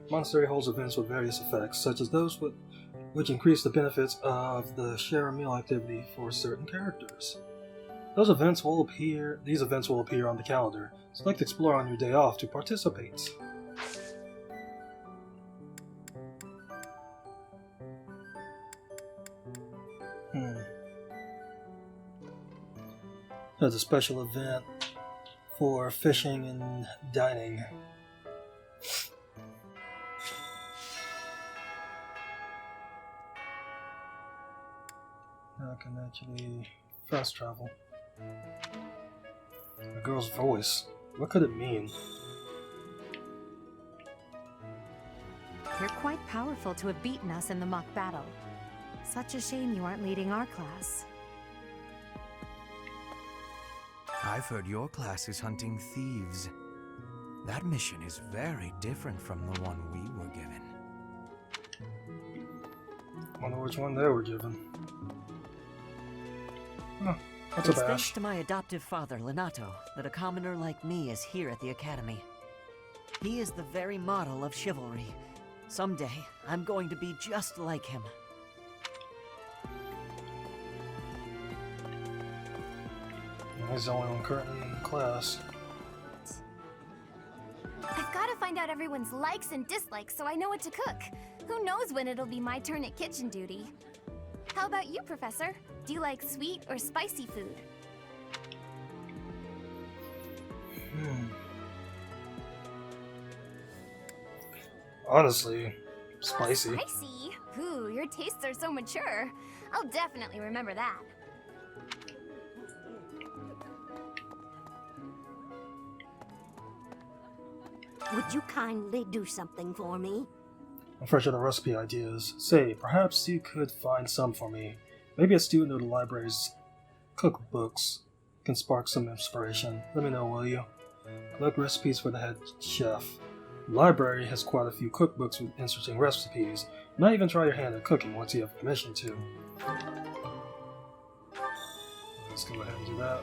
Monastery holds events with various effects, such as those which increase the benefits of the share a meal activity for certain characters. These events will appear on the calendar. Select Explore on your day off to participate. There's a special event for fishing and dining. Now I can actually fast travel. A girl's voice. What could it mean? You're quite powerful to have beaten us in the mock battle. Such a shame you aren't leading our class. I've heard your class is hunting thieves. That mission is very different from the one we were given. I wonder which one they were given. Huh, that's a It's bash. thanks to my adoptive father, Lenato, that a commoner like me is here at the Academy. He is the very model of chivalry. Someday, I'm going to be just like him. He's the only one currently in class. I've got to find out everyone's likes and dislikes so I know what to cook. Who knows when it'll be my turn at kitchen duty? How about you, Professor? Do you like sweet or spicy food? Honestly, spicy. Spicy? Ooh, your tastes are so mature. I'll definitely remember that. Would you kindly do something for me? I'm fresh out of recipe ideas. Say, perhaps you could find some for me. Maybe a student of the library's cookbooks can spark some inspiration. Let me know, will you? Collect recipes for the head chef. The library has quite a few cookbooks with interesting recipes. You might even try your hand at cooking once you have permission to. Let's go ahead and do that.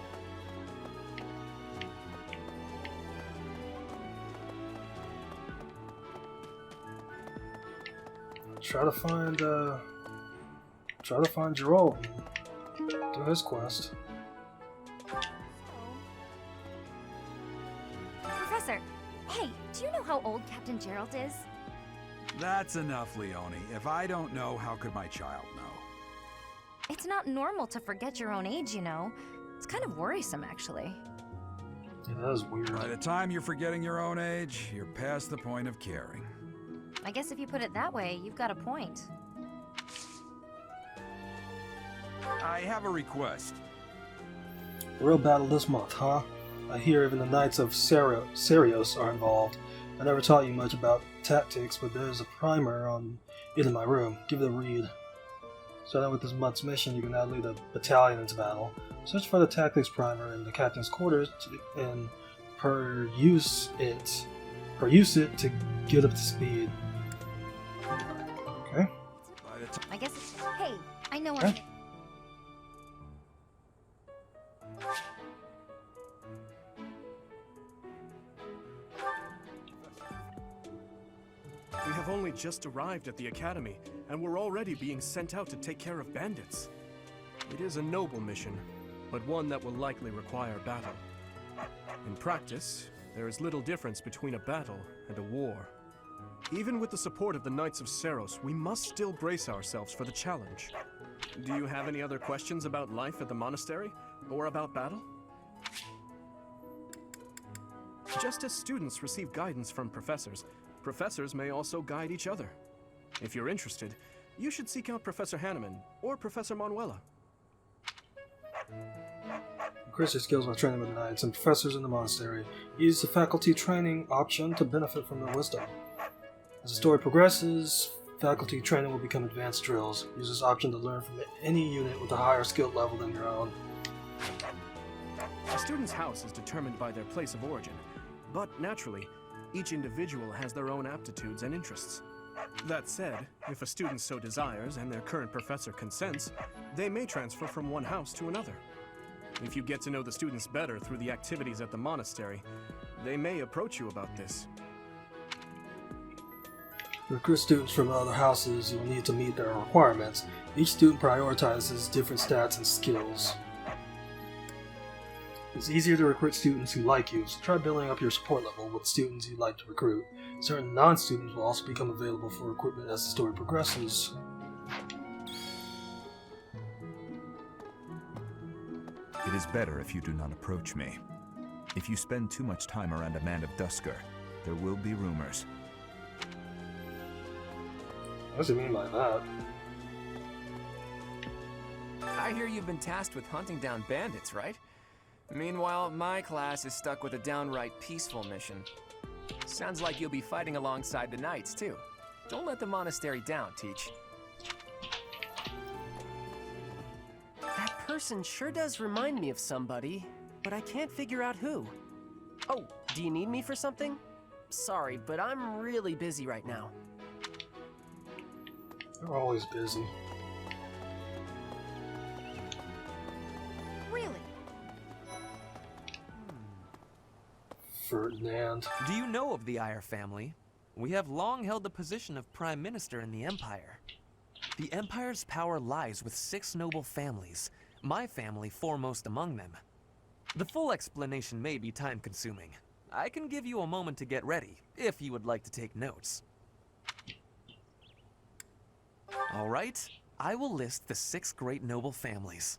Try to find Jerome. Do his quest. Professor, hey, do you know how old Captain Gerald is? That's enough, Leone. If I don't know, how could my child know? It's not normal to forget your own age, you know. It's kind of worrisome, actually. Yeah, that is weird. By the time you're forgetting your own age, you're past the point of caring. I guess if you put it that way, you've got a point. I have a request. Real battle this month, huh? I hear even the Knights of Serios are involved. I never taught you much about tactics, but there's a primer on it in my room. Give it a read. Starting with this month's mission, you can now lead a battalion into battle. Search for the tactics primer in the captain's quarters and peruse it to get up to speed. Okay. I guess it's... Hey, I know Okay. We have only just arrived at the Academy, and we're already being sent out to take care of bandits. It is a noble mission, but one that will likely require battle. In practice, there is little difference between a battle and a war. Even with the support of the Knights of Seros, we must still brace ourselves for the challenge. Do you have any other questions about life at the monastery, or about battle? Just as students receive guidance from professors, professors may also guide each other. If you're interested, you should seek out Professor Hanneman or Professor Manuela. Increase your skills by training with knights and professors in the monastery. Use the faculty training option to benefit from their wisdom. As the story progresses, faculty training will become advanced drills. Use this option to learn from any unit with a higher skill level than your own. A student's house is determined by their place of origin, but naturally, each individual has their own aptitudes and interests. That said, if a student so desires and their current professor consents, they may transfer from one house to another. If you get to know the students better through the activities at the monastery, they may approach you about this. To recruit students from other houses, you'll need to meet their requirements. Each student prioritizes different stats and skills. It's easier to recruit students who like you, so try building up your support level with students you'd like to recruit. Certain non-students will also become available for recruitment as the story progresses. It is better if you do not approach me. If you spend too much time around a man of Dusker, there will be rumors. What does it mean by that? I hear you've been tasked with hunting down bandits, right? Meanwhile, my class is stuck with a downright peaceful mission. Sounds like you'll be fighting alongside the knights, too. Don't let the monastery down, Teach. That person sure does remind me of somebody, but I can't figure out who. Oh, do you need me for something? Sorry, but I'm really busy right now. They're always busy. Really? Ferdinand. Do you know of the Eyre family? We have long held the position of Prime Minister in the Empire. The Empire's power lies with 6 noble families, my family foremost among them. The full explanation may be time-consuming. I can give you a moment to get ready, if you would like to take notes. All right, I will list the 6 great noble families.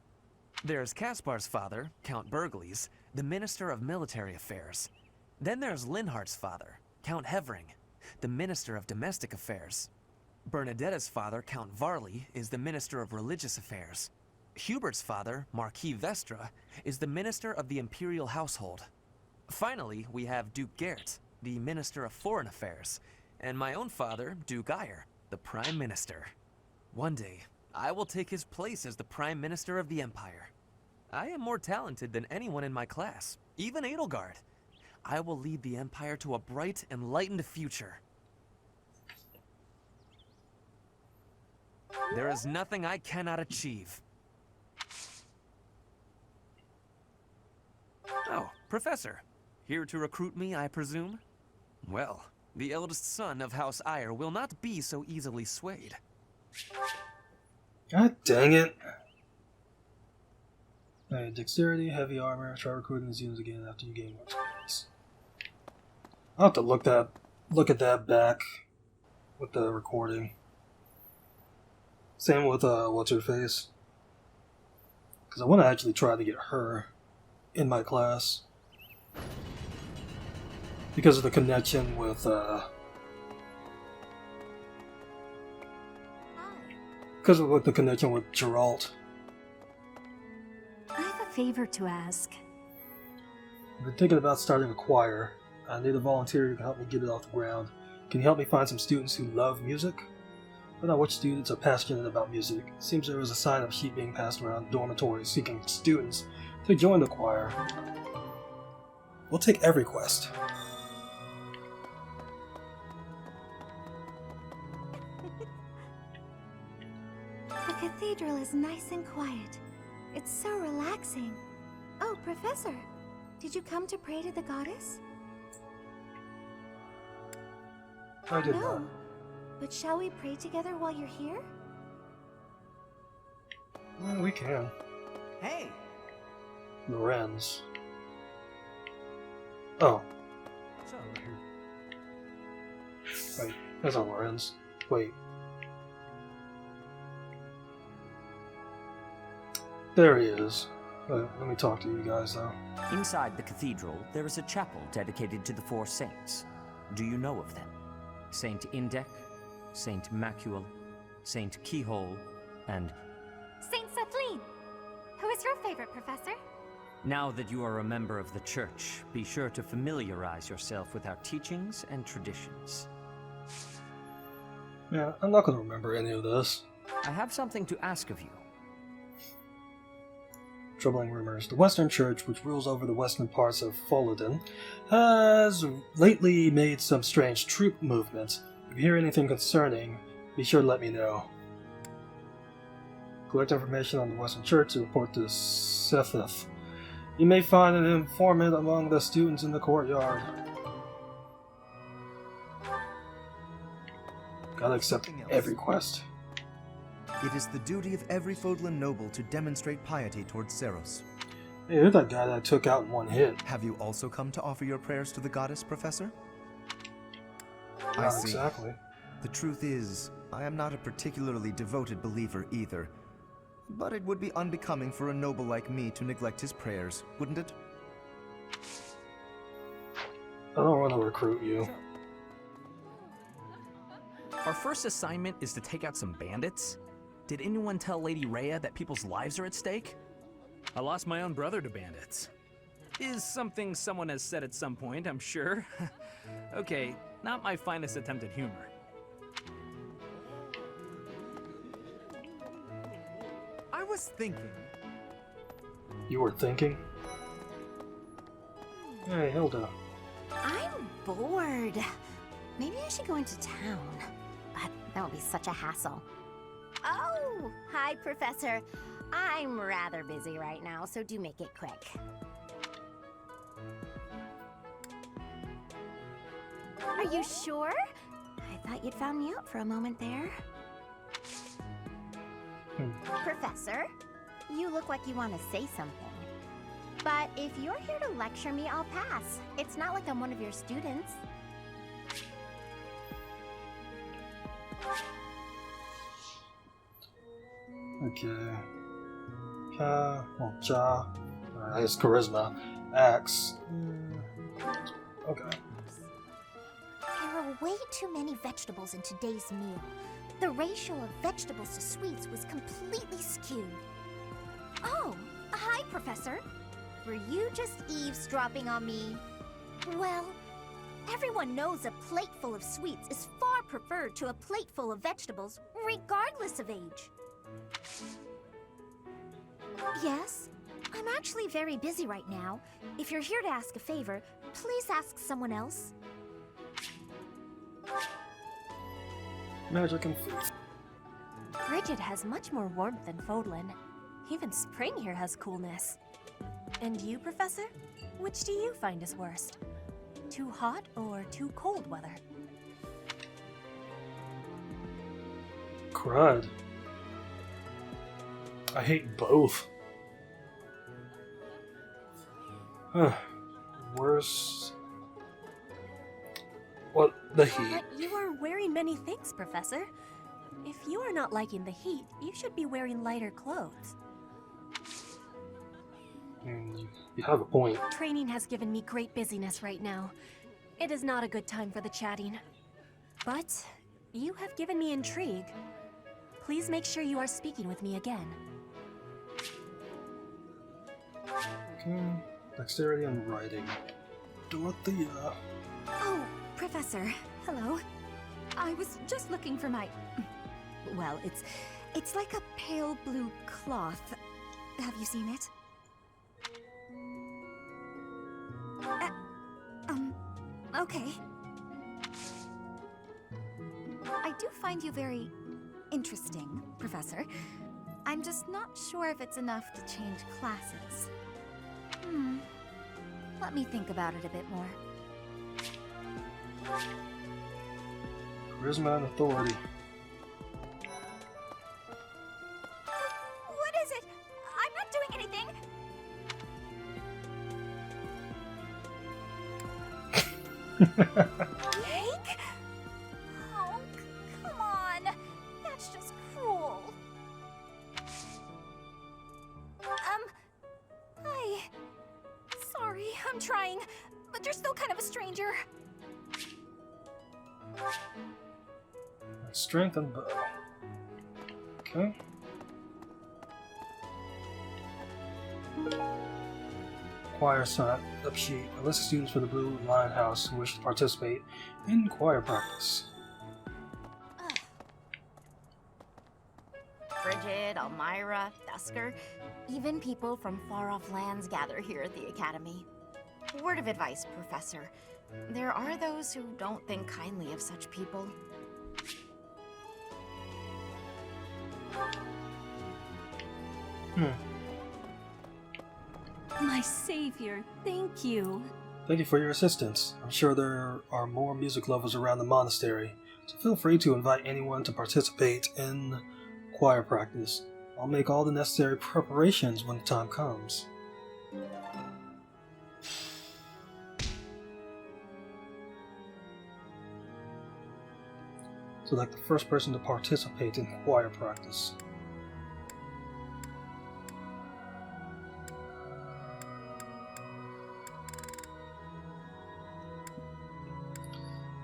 There's Caspar's father, Count Burgles, the Minister of Military Affairs. Then there's Linhardt's father, Count Hevering, the Minister of Domestic Affairs. Bernadetta's father, Count Varley, is the Minister of Religious Affairs. Hubert's father, Marquis Vestra, is the Minister of the Imperial Household. Finally, we have Duke Gert, the Minister of Foreign Affairs, and my own father, Duke Eyre, the Prime Minister. One day, I will take his place as the Prime Minister of the Empire. I am more talented than anyone in my class, even Edelgard. I will lead the Empire to a bright, enlightened future. There is nothing I cannot achieve. Oh, Professor. Here to recruit me, I presume? Well, the eldest son of House Eyre will not be so easily swayed. God dang it. Alright, dexterity, heavy armor. Try recruiting these units again after you gain more experience. I'll have to look at that back with the recording. Same with what's her face. Because I want to actually try to get her in my class. Because of the connection with Geralt. I have a favor to ask. I've been thinking about starting a choir. I need a volunteer who can help me get it off the ground. Can you help me find some students who love music? I don't know which students are passionate about music. It seems there was a sign of sheet being passed around dormitories seeking students to join the choir. We'll take every quest. The cathedral is nice and quiet. It's so relaxing. Oh, Professor, did you come to pray to the goddess? I did No. not. But shall we pray together while you're here? Well, we can. Hey! Lorenz. Oh. So, Wait, that's not Lorenz. Wait. There he is. Let me talk to you guys, though. Inside the cathedral, there is a chapel dedicated to the 4 saints. Do you know of them? Saint Indech, Saint Macule, Saint Keyhole, and... Saint Setline! Who is your favorite, Professor? Now that you are a member of the Church, be sure to familiarize yourself with our teachings and traditions. Yeah, I'm not going to remember any of this. I have something to ask of you. Troubling rumors. The Western Church, which rules over the western parts of Folodin, has lately made some strange troop movements. If you hear anything concerning, be sure to let me know. Collect information on the Western Church to report to Setheth. You may find an informant among the students in the courtyard. Gotta accept every quest. It is the duty of every Fodlan noble to demonstrate piety towards Seros. Hey, you're that guy that I took out in one hit. Have you also come to offer your prayers to the goddess, Professor? Not exactly. The truth is, I am not a particularly devoted believer either. But it would be unbecoming for a noble like me to neglect his prayers, wouldn't it? I don't want to recruit you. Our first assignment is to take out some bandits. Did anyone tell Lady Rhea that people's lives are at stake? I lost my own brother to bandits. Is something someone has said at some point, I'm sure. Okay, not my finest attempt at humor. I was thinking. You were thinking? Hey, Hilda. I'm bored. Maybe I should go into town. But that would be such a hassle. Oh, hi, Professor. I'm rather busy right now, so do make it quick. Are you sure? I thought you'd found me out for a moment there. Professor, you look like you want to say something. But if you're here to lecture me, I'll pass. It's not like I'm one of your students. Okay. Ja. His charisma. Axe. Okay. There are way too many vegetables in today's meal. The ratio of vegetables to sweets was completely skewed. Oh, hi, Professor. Were you just eavesdropping on me? Well, everyone knows a plate full of sweets is far preferred to a plate full of vegetables, regardless of age. Yes, I'm actually very busy right now. If you're here to ask a favor, please ask someone else. Magic and food. Bridget has much more warmth than Fodlan. Even spring here has coolness. And you, Professor? Which do you find is worst? Too hot or too cold weather? Crud. I hate both. Worse. What? The heat. But you are wearing many things, Professor. If you are not liking the heat, you should be wearing lighter clothes. You have a point. Training has given me great busyness right now. It is not a good time for the chatting. But you have given me intrigue. Please make sure you are speaking with me again. Okay. Dexterity and writing. Dorothea. Oh, Professor. Hello. I was just looking for my... Well, it's like a pale blue cloth. Have you seen it? Okay. I do find you very interesting, Professor. I'm just not sure if it's enough to change classes. Let me think about it a bit more. Charisma and authority. What is it? I'm not doing anything! Cake? Oh, come on! That's just cruel. Hi. Sorry, I'm trying, but you're still kind of a stranger. Strength and bow. Okay. Choir sign up sheet. A list of students for the Blue Lion House who wish to participate in choir practice. Bridget, Elmira, Dusker, even people from far-off lands gather here at the Academy. Word of advice, Professor. There are those who don't think kindly of such people. My savior, thank you. Thank you for your assistance. I'm sure there are more music lovers around the monastery, so feel free to invite anyone to participate in choir practice. I'll make all the necessary preparations when the time comes. Select the first person to participate in choir practice.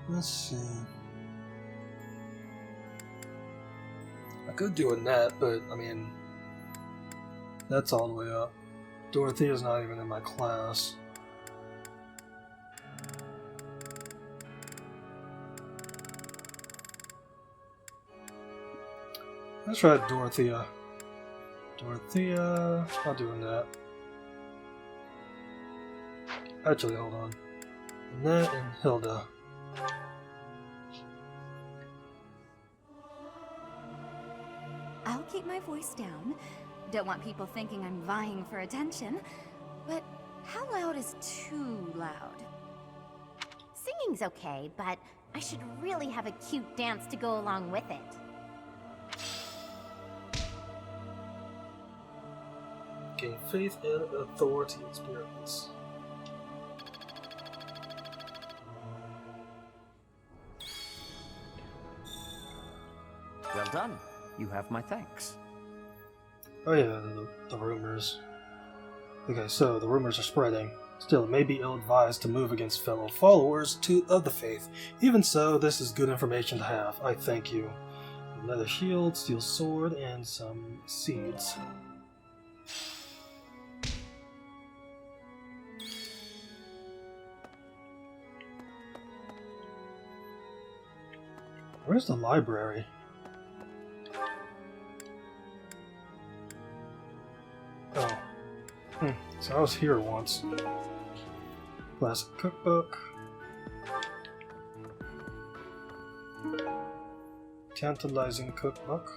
Let's see. I could do a net, but I mean, that's all the way up. Dorothea's not even in my class. Let's try Dorothea. Dorothea, I'll do a net. Actually, hold on. Annette and Hilda. I'll keep my voice down. Don't want people thinking I'm vying for attention. But how loud is too loud? Singing's okay, but I should really have a cute dance to go along with it. Gain faith and authority experience. Well done. You have my thanks. Oh yeah, the rumors. Okay, so the rumors are spreading. Still, it may be ill-advised to move against fellow followers of the faith. Even so, this is good information to have. I thank you. Leather shield, steel sword, and some seeds. Where's the library? Oh. So I was here once. Classic cookbook. Tantalizing cookbook.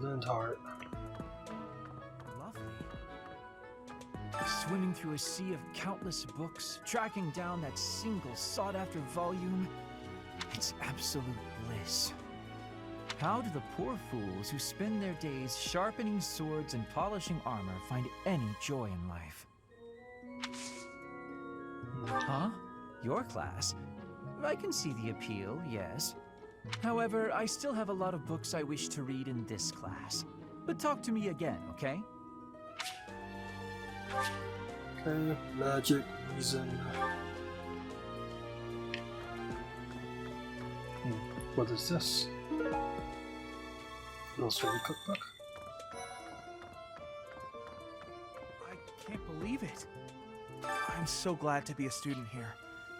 Lindhart. Swimming through a sea of countless books, tracking down that single sought-after volume, it's absolute bliss. How do the poor fools who spend their days sharpening swords and polishing armor find any joy in life? Huh? Your class? I can see the appeal, yes. However, I still have a lot of books I wish to read in this class. But talk to me again, okay? Okay, magic, reason. What is this? Illustrated cookbook. I can't believe it. I'm so glad to be a student here.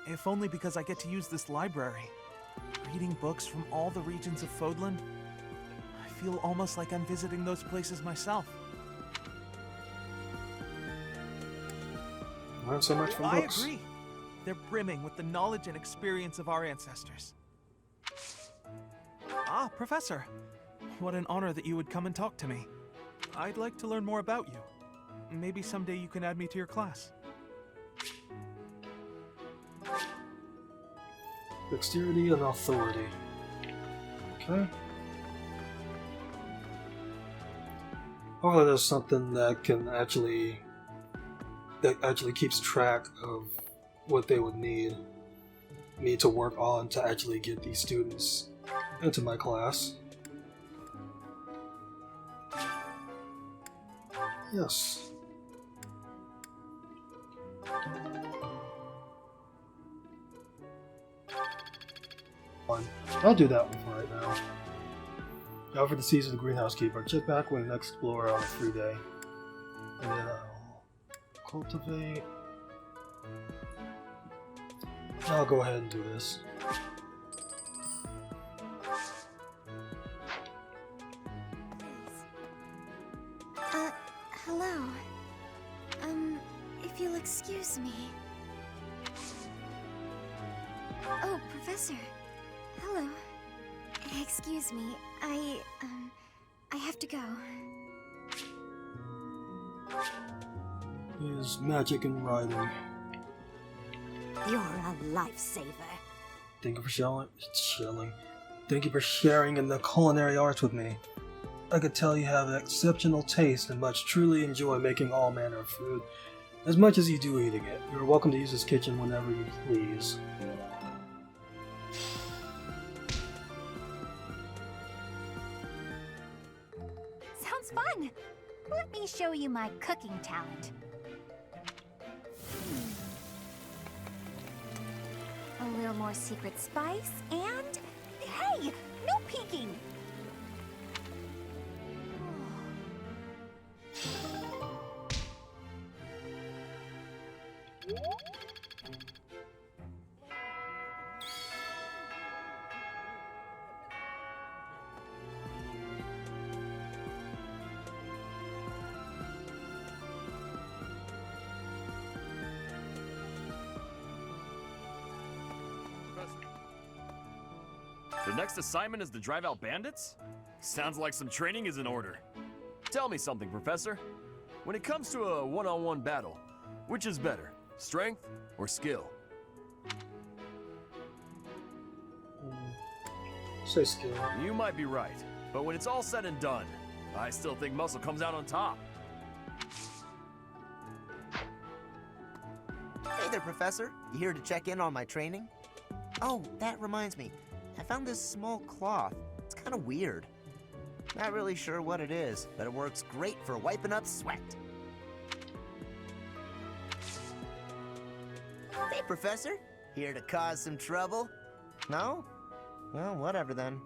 If only because I get to use this library. Reading books from all the regions of Fodland, I feel almost like I'm visiting those places myself. Learn so much from books. I agree. They're brimming with the knowledge and experience of our ancestors. Ah, Professor. What an honor that you would come and talk to me. I'd like to learn more about you. Maybe someday you can add me to your class. Dexterity and authority. Okay. Hopefully there's something that actually keeps track of what they would need me to work on to actually get these students into my class. Yes. I'll do that one for right now. Now for the Seas of the Greenhouse Keeper. Check back when next explore on a free day. And then I'll cultivate. I'll go ahead and do this. Hello. If you'll excuse me. Oh, Professor. Hello. Excuse me, I have to go. Is magic and writing. You're a lifesaver. Thank you for Thank you for sharing in the culinary arts with me. I could tell you have exceptional taste and much truly enjoy making all manner of food, as much as you do eating it. You're welcome to use this kitchen whenever you please. Sounds fun! Let me show you my cooking talent. A little more secret spice, and... Hey! No peeking! The next assignment is to drive out bandits? Sounds like some training is in order. Tell me something, Professor. When it comes to a one-on-one battle, which is better, strength or skill? Say skill. You might be right, but when it's all said and done, I still think muscle comes out on top. Hey there, Professor. You here to check in on my training? Oh, that reminds me. I found this small cloth. It's kind of weird. Not really sure what it is, but it works great for wiping up sweat. Hey, Professor. Here to cause some trouble? No? Well, whatever then.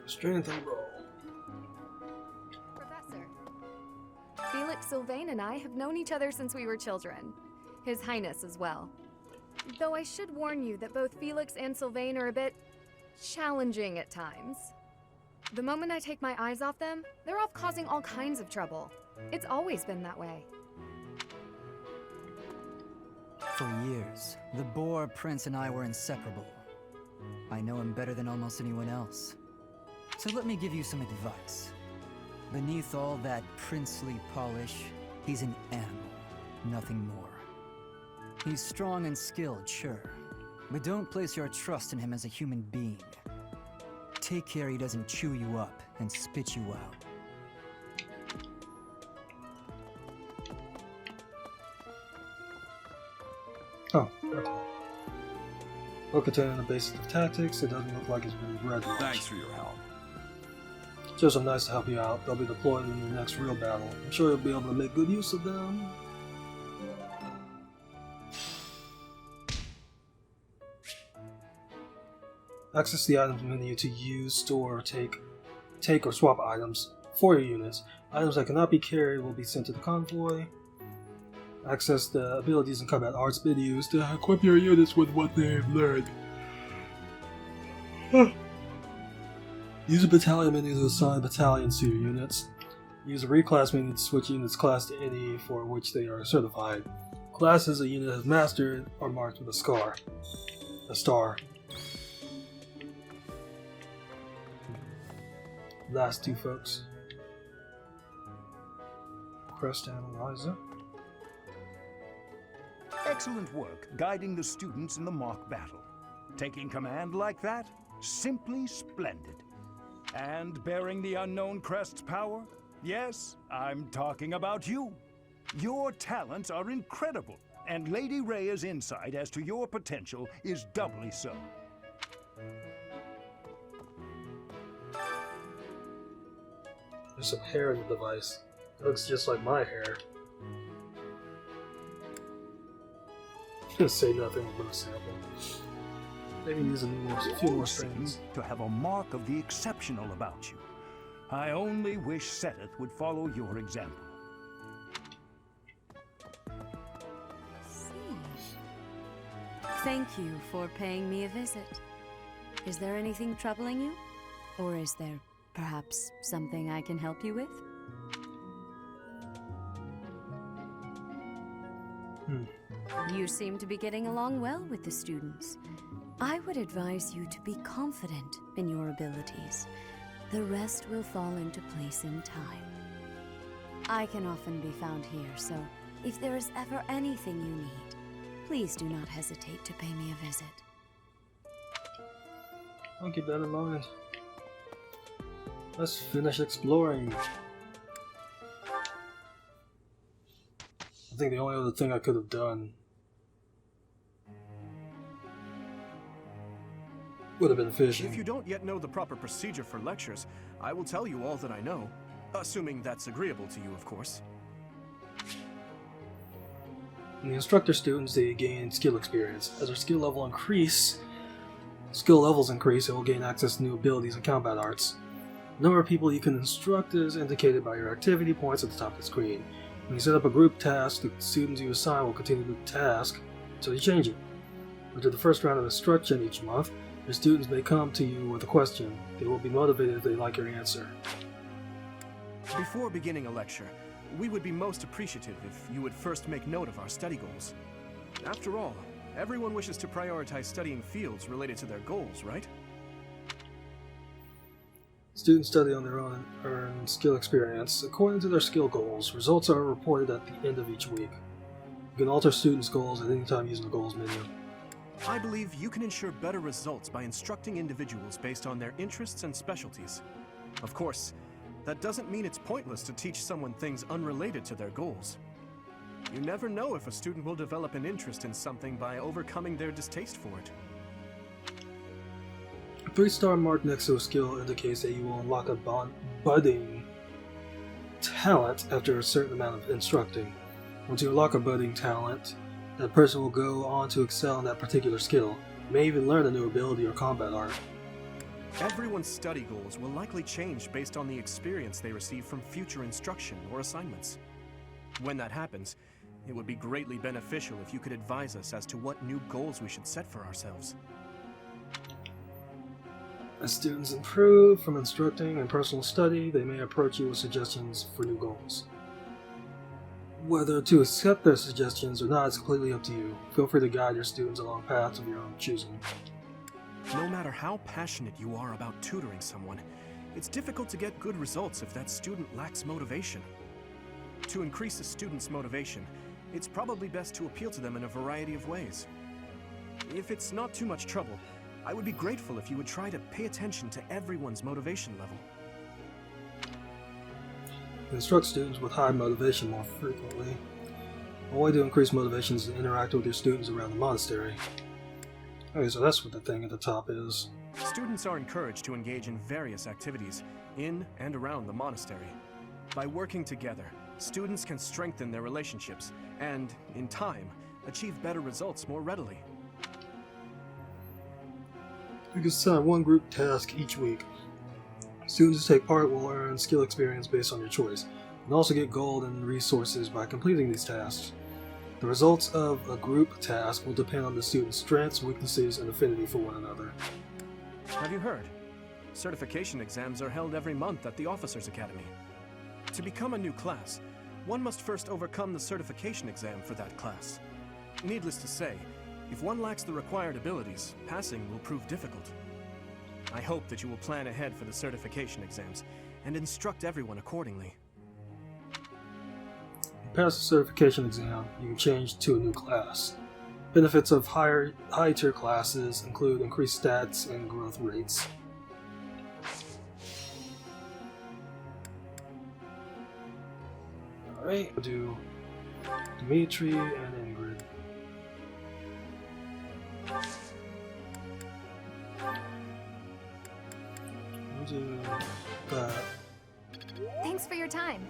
Strength and roll. Professor. Felix Sylvain and I have known each other since we were children. His Highness as well. Though I should warn you that both Felix and Sylvain are a bit challenging at times. The moment I take my eyes off them, they're off causing all kinds of trouble. It's always been that way. For years, the Boar Prince and I were inseparable. I know him better than almost anyone else. So let me give you some advice. Beneath all that princely polish, he's an animal, nothing more. He's strong and skilled, sure, but don't place your trust in him as a human being. Take care he doesn't chew you up and spit you out. Oh, okay. Book containing the basics of tactics. It doesn't look like it's been read much. Thanks for your help. Just so nice to help you out. They'll be deployed in the next real battle. I'm sure you'll be able to make good use of them. Access the items menu to use, store, take or swap items for your units. Items that cannot be carried will be sent to the convoy. Access the abilities and combat arts menus to equip your units with what they've learned. Use a battalion menu to assign battalions to your units. Use a reclass menu to switch units class to any for which they are certified. Classes a unit has mastered are marked with a star. Last two folks. Crest Analyzer. Excellent work guiding the students in the mock battle. Taking command like that? Simply splendid. And bearing the unknown crest's power? Yes, I'm talking about you. Your talents are incredible, and Lady Rhea's insight as to your potential is doubly so. There's some hair in the device. It looks just like my hair. Say nothing about a sample. Maybe use a few more strings. To have a mark of the exceptional about you. I only wish Seteth would follow your example. Thank you for paying me a visit. Is there anything troubling you? Or is there perhaps something I can help you with? You seem to be getting along well with the students. I would advise you to be confident in your abilities. The rest will fall into place in time. I can often be found here, so if there is ever anything you need, please do not hesitate to pay me a visit. I'll keep that in mind. Let's finish exploring. I think the only other thing I could have done would have been fishing. If you don't yet know the proper procedure for lectures, I will tell you all that I know. Assuming that's agreeable to you, of course. In the instructor students, they gain skill experience. As their skill levels increase, it will gain access to new abilities and combat arts. The number of people you can instruct is indicated by your activity points at the top of the screen. When you set up a group task, the students you assign will continue the task until you change it. After the first round of instruction each month, your students may come to you with a question. They will be motivated if they like your answer. Before beginning a lecture, we would be most appreciative if you would first make note of our study goals. After all, everyone wishes to prioritize studying fields related to their goals, right? Students study on their own and earn skill experience according to their skill goals. Results are reported at the end of each week. You can alter students' goals at any time using the goals menu. I believe you can ensure better results by instructing individuals based on their interests and specialties. Of course, that doesn't mean it's pointless to teach someone things unrelated to their goals. You never know if a student will develop an interest in something by overcoming their distaste for it. A 3-star mark next to a skill indicates that you will unlock a budding talent after a certain amount of instructing. Once you unlock a budding talent, that person will go on to excel in that particular skill. You may even learn a new ability or combat art. Everyone's study goals will likely change based on the experience they receive from future instruction or assignments. When that happens, it would be greatly beneficial if you could advise us as to what new goals we should set for ourselves. As students improve from instructing and personal study, they may approach you with suggestions for new goals. Whether to accept their suggestions or not is completely up to you. Feel free to guide your students along paths of your own choosing. No matter how passionate you are about tutoring someone, it's difficult to get good results if that student lacks motivation. To increase a student's motivation, it's probably best to appeal to them in a variety of ways. If it's not too much trouble, I would be grateful if you would try to pay attention to everyone's motivation level. Instruct students with high motivation more frequently. One way to increase motivation is to interact with your students around the monastery. Okay, so that's what the thing at the top is. Students are encouraged to engage in various activities in and around the monastery. By working together, students can strengthen their relationships and, in time, achieve better results more readily. You can assign one group task each week. Students who take part will earn skill experience based on your choice, and also get gold and resources by completing these tasks. The results of a group task will depend on the student's strengths, weaknesses, and affinity for one another. Have you heard? Certification exams are held every month at the Officers Academy. To become a new class, one must first overcome the certification exam for that class. Needless to say, if one lacks the required abilities, passing will prove difficult. I hope that you will plan ahead for the certification exams and instruct everyone accordingly. Pass the certification exam, you can change to a new class. Benefits of high-tier classes include increased stats and growth rates. Alright, we'll do Dimitri and Ingrid. We'll do that. Thanks for your time.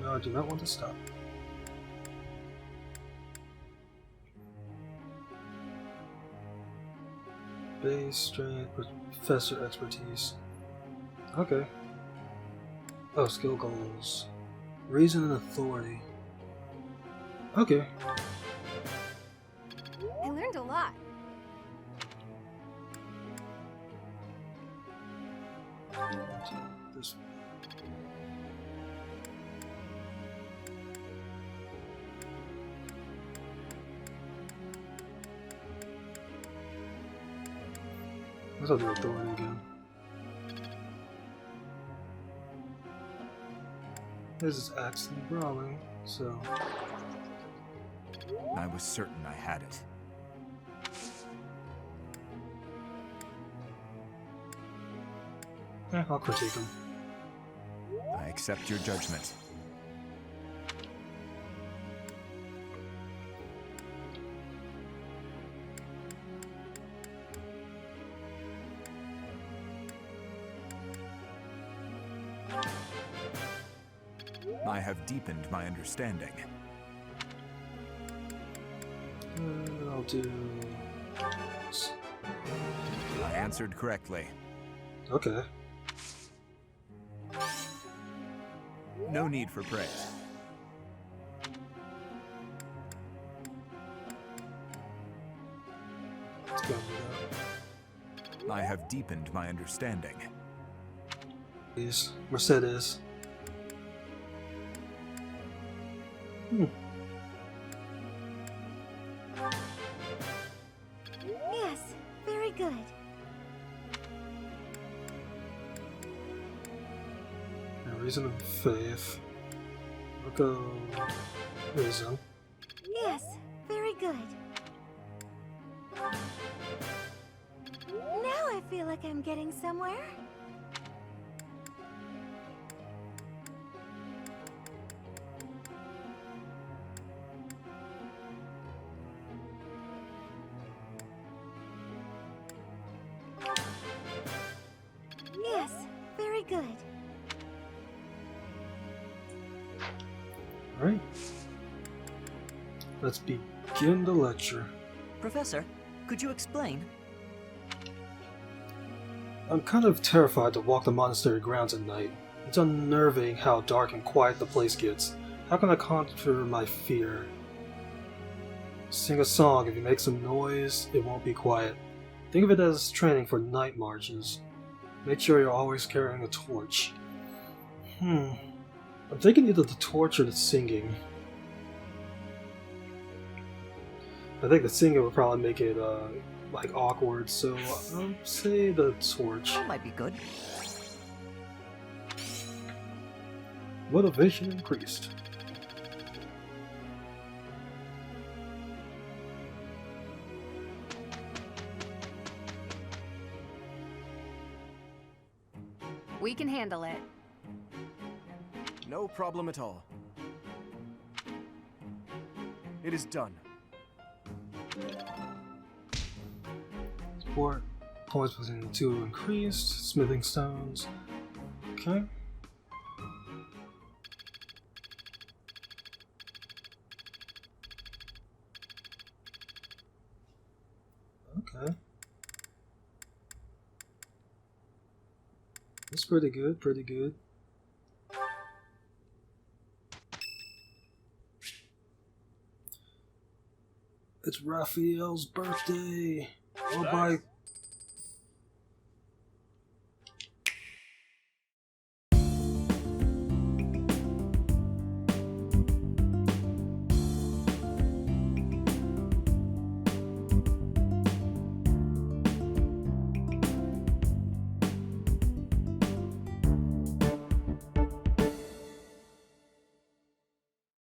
No, I do not want to stop. Base, strength, professor expertise. Okay. Oh, skill goals. Reason and authority. Okay. I learned a lot. This. Let's do authority again. This is accident brawling, so. I was certain I had it. I'll critique him. I accept your judgment. I have deepened my understanding. I'll do. I answered correctly. Okay. No need for praise. Let's go with I have deepened my understanding. that. Please, Mercedes. Yes, very good. Reason of faith. I'll go reason. Yes, very good. Now I feel like I'm getting somewhere. Yes, very good. Alright. Let's begin the lecture. Professor, could you explain? I'm kind of terrified to walk the monastery grounds at night. It's unnerving how dark and quiet the place gets. How can I conquer my fear? Sing a song. If you make some noise, it won't be quiet. Think of it as training for night marches. Make sure you're always carrying a torch. I'm thinking either the torch or the singing. I think the singing would probably make it like awkward, so I'll say the torch. That might be good. Motivation increased. We can handle it. No problem at all. It is done. Support points between the two increased. Smithing stones. Okay. Okay. That's pretty good, pretty good. It's Raphael's birthday! I'll buy